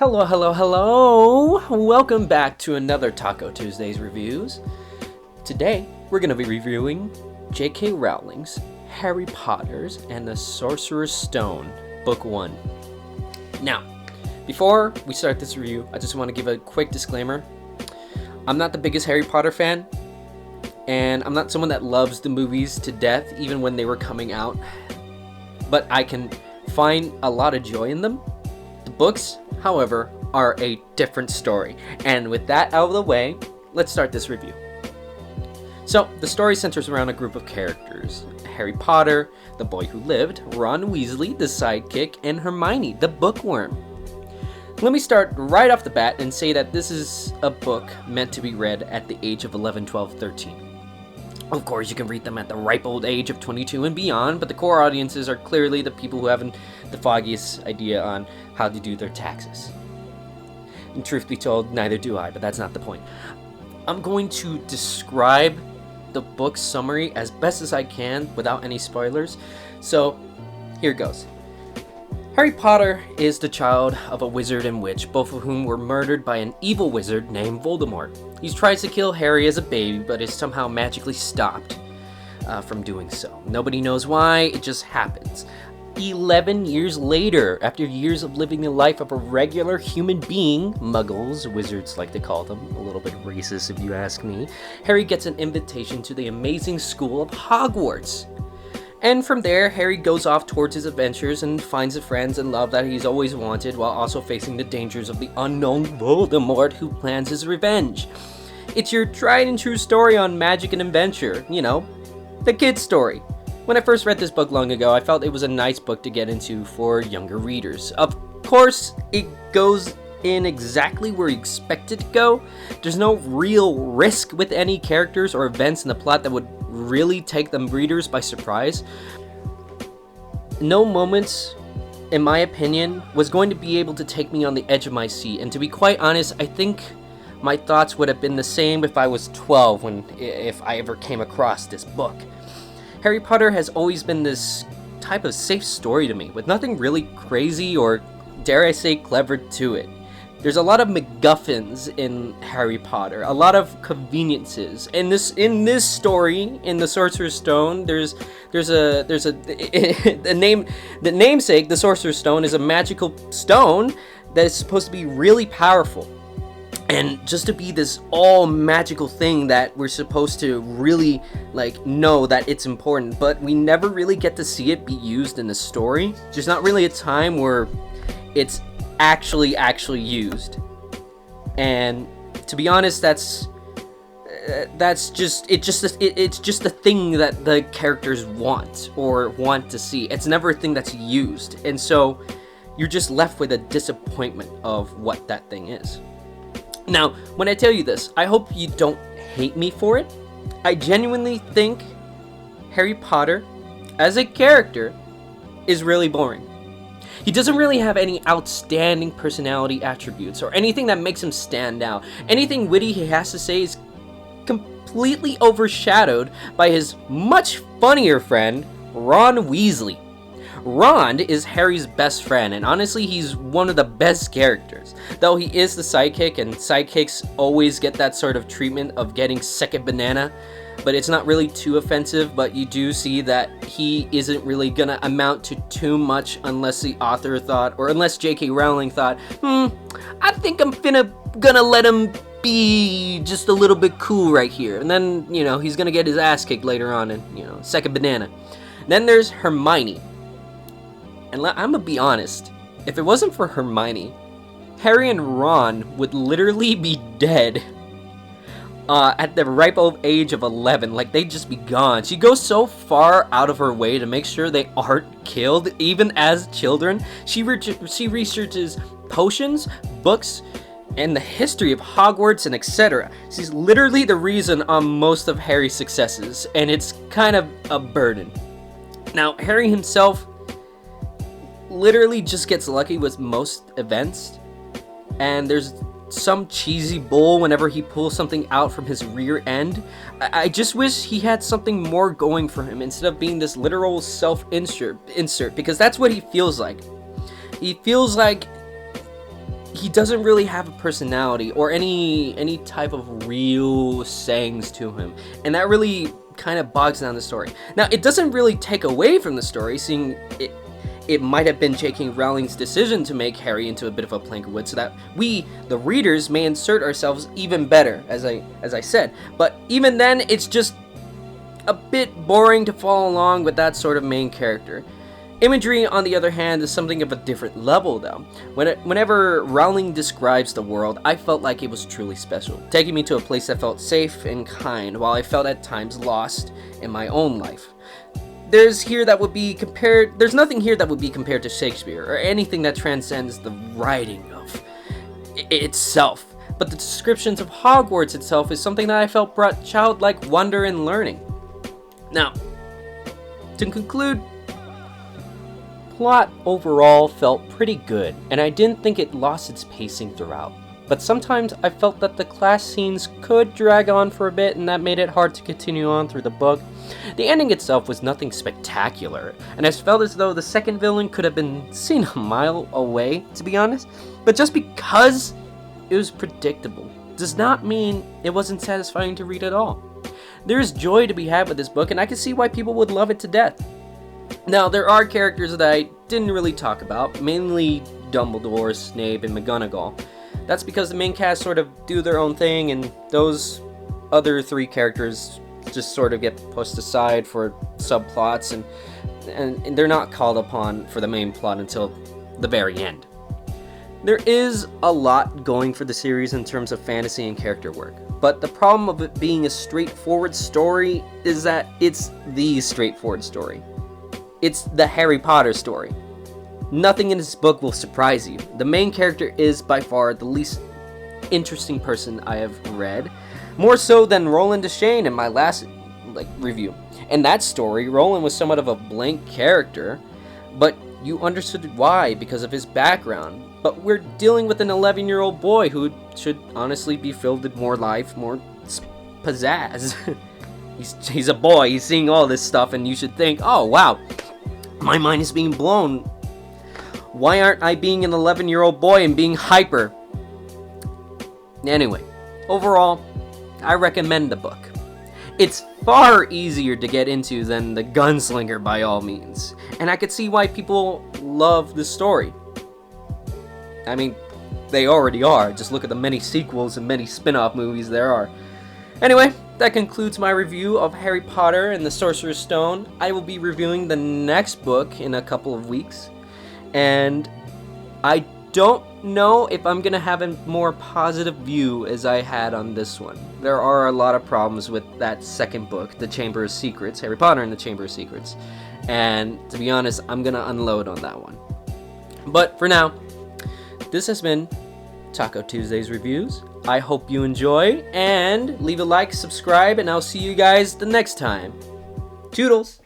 Hello, hello, hello! Welcome back to another Taco Tuesdays reviews. Today, we're going to be reviewing J.K. Rowling's Harry Potter's and the Sorcerer's Stone, Book 1. Now, before we start this review, I just want to give a quick disclaimer. I'm not the biggest Harry Potter fan, and I'm not someone that loves the movies to death, even when they were coming out. But I can find a lot of joy in them. The books, however, are a different story. And with that out of the way, let's start this review. So, the story centers around a group of characters. Harry Potter, the boy who lived, Ron Weasley, the sidekick, and Hermione, the bookworm. Let me start right off the bat and say that this is a book meant to be read at the age of 11, 12, 13. Of course, you can read them at the ripe old age of 22 and beyond, but the core audiences are clearly the people who haven't the foggiest idea on how to do their taxes. And truth be told, neither do I, but that's not the point. I'm going to describe the book summary as best as I can without any spoilers, so here goes. Harry Potter is the child of a wizard and witch, both of whom were murdered by an evil wizard named Voldemort. He tries to kill Harry as a baby, but is somehow magically stopped from doing so. Nobody knows why, it just happens. 11 years later, after years of living the life of a regular human being, muggles, wizards like to call them, a little bit racist if you ask me, Harry gets an invitation to the amazing school of Hogwarts. And from there, Harry goes off towards his adventures and finds the friends and love that he's always wanted, while also facing the dangers of the unknown Voldemort who plans his revenge. It's your tried and true story on magic and adventure, you know, the kid's story. When I first read this book long ago, I felt it was a nice book to get into for younger readers. Of course, it goes in exactly where you expect it to go. There's no real risk with any characters or events in the plot that would really take the readers by surprise. No moments, in my opinion, was going to be able to take me on the edge of my seat, and to be quite honest, I think my thoughts would have been the same if I was 12 if I ever came across this book. Harry Potter has always been this type of safe story to me, with nothing really crazy or, dare I say, clever to it. There's a lot of MacGuffins in Harry Potter, a lot of conveniences. In this story, in the Sorcerer's Stone, there's a the namesake, the Sorcerer's Stone, is a magical stone that is supposed to be really powerful. And just to be this all magical thing that we're supposed to really know that it's important, but we never really get to see it be used in the story. There's not really a time where it's actually used. And to be honest, it's just the thing that the characters want to see. It's never a thing that's used. And so you're just left with a disappointment of what that thing is. Now, when I tell you this, I hope you don't hate me for it. I genuinely think Harry Potter, as a character, is really boring. He doesn't really have any outstanding personality attributes or anything that makes him stand out. Anything witty he has to say is completely overshadowed by his much funnier friend, Ron Weasley. Ron is Harry's best friend, and honestly, he's one of the best characters. Though he is the sidekick, and sidekicks always get that sort of treatment of getting second banana, but it's not really too offensive, but you do see that he isn't really gonna amount to too much unless the author thought, or unless J.K. Rowling thought, I think I'm gonna let him be just a little bit cool right here. And then, he's gonna get his ass kicked later on and, second banana. Then there's Hermione. And I'm gonna be honest, if it wasn't for Hermione, Harry and Ron would literally be dead at the ripe old age of 11. They'd just be gone. She goes so far out of her way to make sure they aren't killed, even as children. She researches potions, books, and the history of Hogwarts and etc. She's literally the reason on most of Harry's successes, and it's kind of a burden. Now, Harry himself literally just gets lucky with most events, and there's some cheesy bull whenever he pulls something out from his rear end. I just wish he had something more going for him instead of being this literal self-insert, because that's what he feels like. He feels like he doesn't really have a personality or any type of real sayings to him, and that really kind of bogs down the story. Now, it doesn't really take away from the story, seeing it might have been J.K. Rowling's decision to make Harry into a bit of a plank of wood so that we, the readers, may insert ourselves even better, as I said. But even then, it's just a bit boring to follow along with that sort of main character. Imagery, on the other hand, is something of a different level, though. Whenever Rowling describes the world, I felt like it was truly special, taking me to a place that felt safe and kind, while I felt at times lost in my own life. There's nothing here that would be compared to Shakespeare, or anything that transcends the writing of itself. But the descriptions of Hogwarts itself is something that I felt brought childlike wonder and learning. Now, to conclude, plot overall felt pretty good, and I didn't think it lost its pacing throughout. But sometimes I felt that the class scenes could drag on for a bit, and that made it hard to continue on through the book. The ending itself was nothing spectacular, and I felt as though the second villain could have been seen a mile away, to be honest. But just because it was predictable does not mean it wasn't satisfying to read at all. There is joy to be had with this book, and I can see why people would love it to death. Now, there are characters that I didn't really talk about, mainly Dumbledore, Snape, and McGonagall. That's because the main cast sort of do their own thing, and those other three characters just sort of get pushed aside for subplots, and they're not called upon for the main plot until the very end. There is a lot going for the series in terms of fantasy and character work, but the problem of it being a straightforward story is that it's the straightforward story. It's the Harry Potter story. Nothing in this book will surprise you. The main character is by far the least interesting person I have read, more so than Roland Deschain in my last review. In that story, Roland was somewhat of a blank character, but you understood why because of his background. But we're dealing with an 11-year-old boy who should honestly be filled with more life, more pizzazz. He's a boy, he's seeing all this stuff, and you should think, oh wow, my mind is being blown. Why aren't I being an 11-year-old boy and being hyper? Anyway, overall, I recommend the book. It's far easier to get into than The Gunslinger by all means, and I could see why people love the story. I mean, they already are. Just look at the many sequels and many spin-off movies there are. Anyway, that concludes my review of Harry Potter and the Sorcerer's Stone. I will be reviewing the next book in a couple of weeks, and I don't know if I'm gonna have a more positive view as I had on this one. There are a lot of problems with that second book, The Chamber of Secrets, Harry Potter and the Chamber of Secrets, and to be honest, I'm gonna unload on that one. But for now, this has been Taco Tuesdays Reviews. I hope you enjoy, and leave a like, subscribe, and I'll see you guys the next time. Toodles!